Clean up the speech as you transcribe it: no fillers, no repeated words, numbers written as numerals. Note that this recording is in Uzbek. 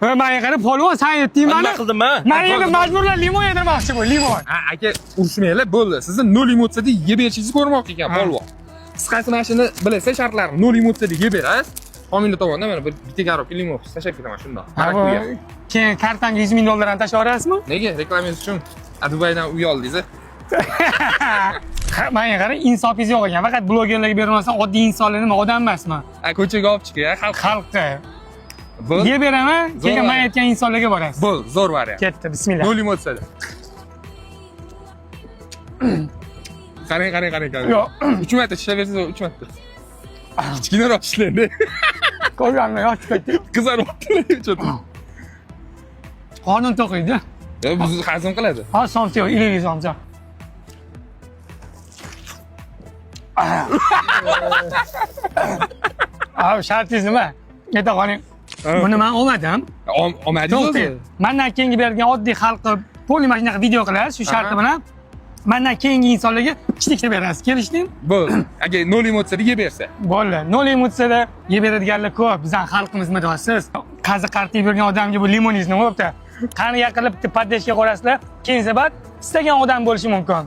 Menga qara polvon, sen aytding Nima mana. qildim men? Meni endi majburlar limon yedirmoqchi bu, limon. Aka, urushmanglar, bo'ldi. Sizni 0 emotsiyada yeb berishingizni ko'rmoqchi ekan polvon. Qisqasi mana shuni bilasiz, shartlarini 0 emotsiyada yeb berasiz. Homila tomonda mana bir bitta garobka limon tashlab ketaman shundoq. Marakuya. Keyin kartamga $100,000 tashlab yuborasizmi? Nega? Reklamangiz uchun. Dubaydan uy oldingiz. Menga qara, insofingizga yo'q ekan. Faqat blogerlarga berolmasan, oddiy insonlar nima, odam emasmi? Ko'chaga olib chiqing, Xalqqa. Bo'l. Yeb beraman, keyin men aytgan insonlarga borasiz. Bo'l, zo'r variant. Ketdi, bismillah. 0 emotsiyada. Qarang. Yo'q. 3 marta ishlaversangiz 3 marta. Kichkinaroq ishlaydi. Ko'rganman, yo'q ketdi. Qizaryapti. Qonun to'qiydi. Bizni hazm qiladi. Ha, somcha yo'q, 20 somcha. Shartingiz nima? Ayta qoling. Buni men olmadim. Olmadingiz o'zi? Mendan keyingi bergan oddiy xalqqa poli mana shunaqa video qilasiz, shu sharti bilan. Mendan keyingi insonlarga kichikcha berasiz. Kelishdingmi? Bo'ldi. Agar 0 emotsiyada yeb bersa. Bo'ldi. 0 emotsiyada yeb beradiganlar ko'p. Bizning xalqimiz midosiz. Qazi qartib yurgan odamga bu limoningiz nima bo'pti? Qani yaqilib poddeshga qo'rasizlar, keyin sabat istagan odam bo'lishi mumkin.